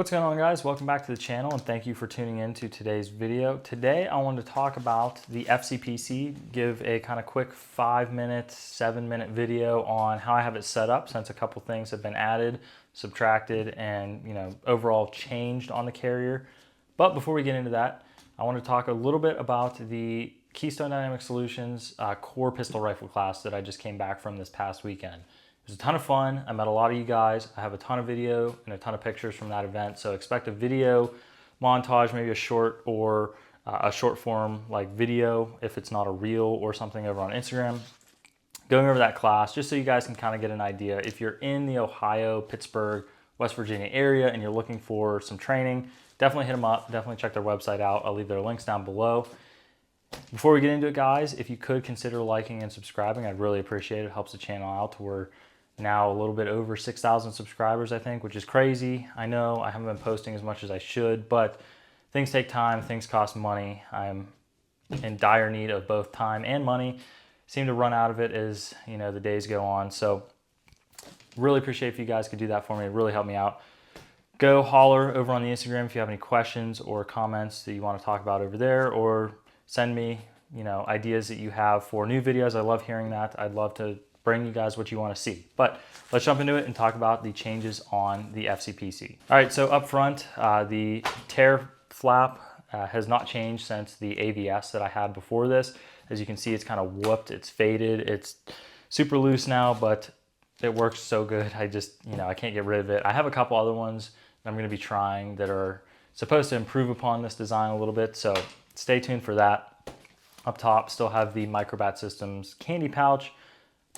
What's going on, guys? Welcome back to the channel and thank you for tuning in to today's video. Today I wanted to talk about the FCPC, give a kind of quick 5-minute, 7-minute video on how I have it set up since a couple things have been added, subtracted, and overall changed on the carrier. But before we get into that, I want to talk a little bit about the Keystone Dynamic Solutions core pistol rifle class that I just came back from this past weekend. It was a ton of fun. I met a lot of you guys. I have a ton of video and a ton of pictures from that event. So expect a video montage, maybe a short or a short form like video if it's not a reel or something over on Instagram. Going over that class just so you guys can kind of get an idea. If you're in the Ohio, Pittsburgh, West Virginia area and you're looking for some training, definitely hit them up. Definitely check their website out. I'll leave their links down below. Before we get into it, guys, if you could consider liking and subscribing, I'd really appreciate it. It helps the channel out to where now a little bit over 6,000 subscribers, I think, which is crazy. I know I haven't been posting as much as I should, but things take time, things cost money. I'm in dire need of both time and money. Seem to run out of it as the days go on. So really appreciate if you guys could do that for me. It really helped me out. Go holler over on the Instagram if you have any questions or comments that you want to talk about over there, or send me ideas that you have for new videos. I love hearing that. I'd love to bring you guys what you want to see. But let's jump into it and talk about the changes on the FCPC. All right, so up front, the tear flap has not changed since the AVS that I had before this. As you can see, it's kind of whooped, it's faded, it's super loose now, but it works so good. I just, I can't get rid of it. I have a couple other ones that I'm gonna be trying that are supposed to improve upon this design a little bit, so stay tuned for that. Up top, still have the Microbat Systems candy pouch.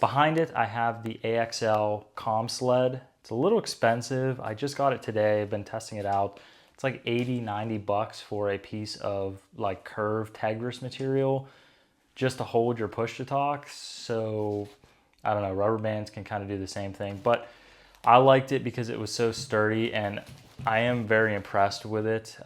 Behind it, I have the AXL comm sled. It's a little expensive. I just got it today. I've been testing it out. It's like 80, 90 bucks for a piece of like curved Tegris material just to hold your push to talk. So I don't know, rubber bands can kind of do the same thing, but I liked it because it was so sturdy and I am very impressed with it.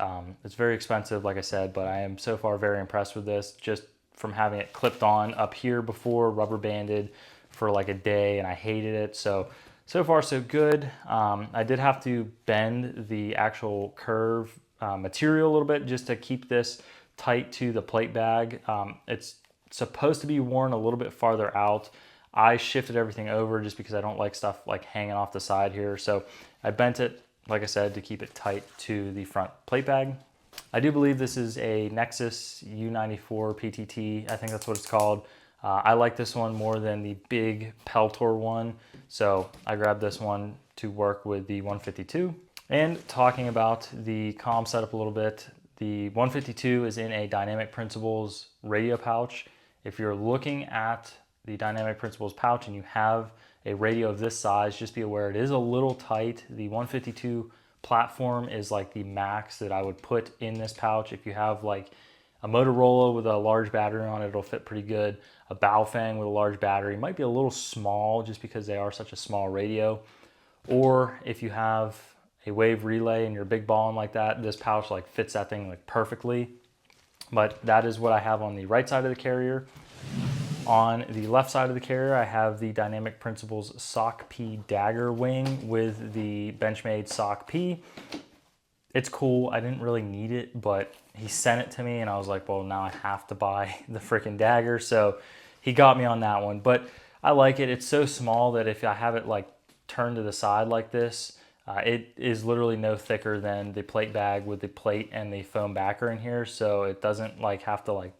It's very expensive, like I said, but I am so far very impressed with this just from having it clipped on up here before, rubber banded for like a day, and I hated it. So far so good. I did have to bend the actual curve material a little bit just to keep this tight to the plate bag. It's supposed to be worn a little bit farther out. I shifted everything over just because I don't like stuff like hanging off the side here. So I bent it, like I said, to keep it tight to the front plate bag. I do believe this is a Nexus U94 PTT. I think that's what it's called. I like this one more than the big Peltor one, so I grabbed this one to work with the 152. And talking about the comm setup a little bit, the 152 is in a Dynamic Principles radio pouch. If you're looking at the Dynamic Principles pouch and you have a radio of this size, just be aware it is a little tight. The 152 platform is like the max that I would put in this pouch. If you have like a Motorola with a large battery on it, it'll fit pretty good. A Baofeng with a large battery might be a little small just because they are such a small radio. Or if you have a wave relay and you're big balling like that, this pouch like fits that thing like perfectly. But that is what I have on the right side of the carrier. On the left side of the carrier, I have the Dynamic Principles Sock P Dagger wing with the Benchmade Sock P. It's cool. I didn't really need it, but he sent it to me and I was like, well, now I have to buy the freaking dagger. So he got me on that one, but I like it. It's so small that if I have it like turned to the side like this, it is literally no thicker than the plate bag with the plate and the foam backer in here. So it doesn't like have to like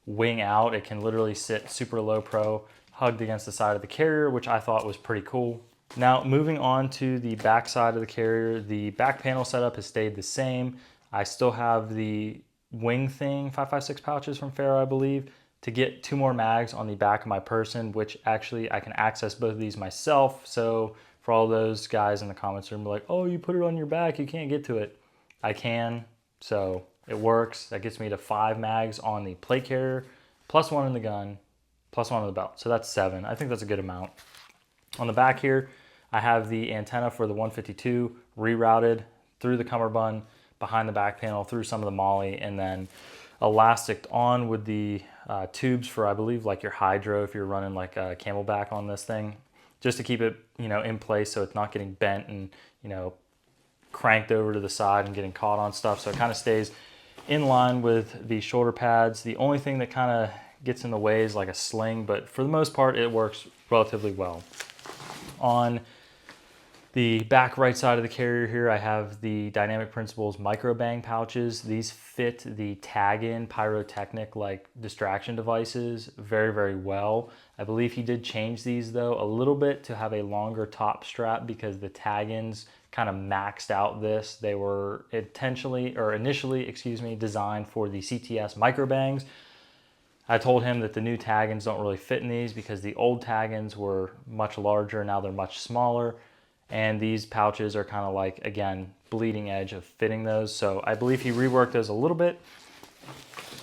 wing out. It can literally sit super low pro, hugged against the side of the carrier, which I thought was pretty cool. Now moving on to the back side of the carrier, the back panel setup has stayed the same. I still have the wing thing, 5.56 pouches from Ferro, I believe, to get 2 more mags on the back of my person, which actually I can access both of these myself. So for all those guys in the comments room, like, oh, you put it on your back, you can't get to it. I can, so it works. That gets me to 5 mags on the plate carrier, plus 1 in the gun, plus 1 on the belt. So that's 7. I think that's a good amount. On the back here, I have the antenna for the 152 rerouted through the cummerbund, behind the back panel, through some of the molly, and then elasticed on with the tubes for, I believe, like your hydro if you're running like a camelback on this thing, just to keep it, in place so it's not getting bent and, cranked over to the side and getting caught on stuff. So it kind of stays in line with the shoulder pads. The only thing that kind of gets in the way is like a sling, but for the most part, it works relatively well. On the back right side of the carrier here, I have the Dynamic Principles micro bang pouches. These fit the tag-in pyrotechnic like distraction devices very, very well. I believe he did change these though a little bit to have a longer top strap because the tag-ins kind of maxed out this. They were initially, designed for the CTS micro bangs. I told him that the new tag-ins don't really fit in these because the old tag-ins were much larger, now they're much smaller. And these pouches are kind of like, again, bleeding edge of fitting those. So I believe he reworked those a little bit.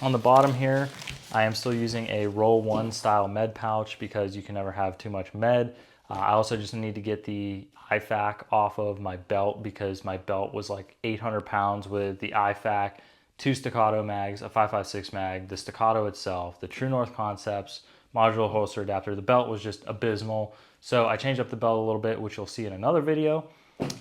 On the bottom here, I am still using a Roll 1 style med pouch because you can never have too much med. I also just need to get the IFAK off of my belt because my belt was like 800 pounds with the IFAK, 2 staccato mags, a 5.56 mag, the staccato itself, the True North Concepts, modular holster adapter. The belt was just abysmal. So I changed up the belt a little bit, which you'll see in another video,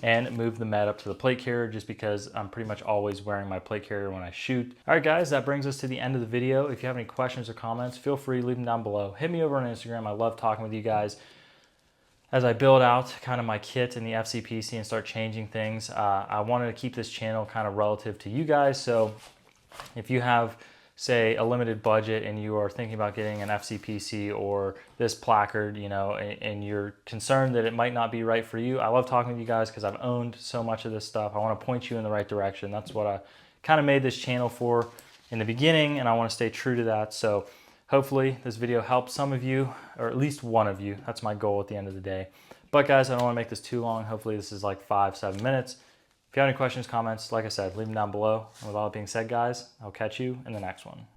and moved the med up to the plate carrier just because I'm pretty much always wearing my plate carrier when I shoot. All right, guys, that brings us to the end of the video. If you have any questions or comments, feel free to leave them down below. Hit me over on Instagram. I love talking with you guys. As I build out kind of my kit in the FCPC and start changing things, I wanted to keep this channel kind of relative to you guys. So if you have, say, a limited budget and you are thinking about getting an FCPC or this placard, you know, and you're concerned that it might not be right for you, I love talking with you guys because I've owned so much of this stuff. I want to point you in the right direction. That's what I kind of made this channel for in the beginning, and I want to stay true to that. So hopefully this video helps some of you, or at least one of you. That's my goal at the end of the day. But guys, I don't want to make this too long. Hopefully this is like 5-7 minutes. If you have any questions, comments, like I said, leave them down below. And with all that being said, guys, I'll catch you in the next one.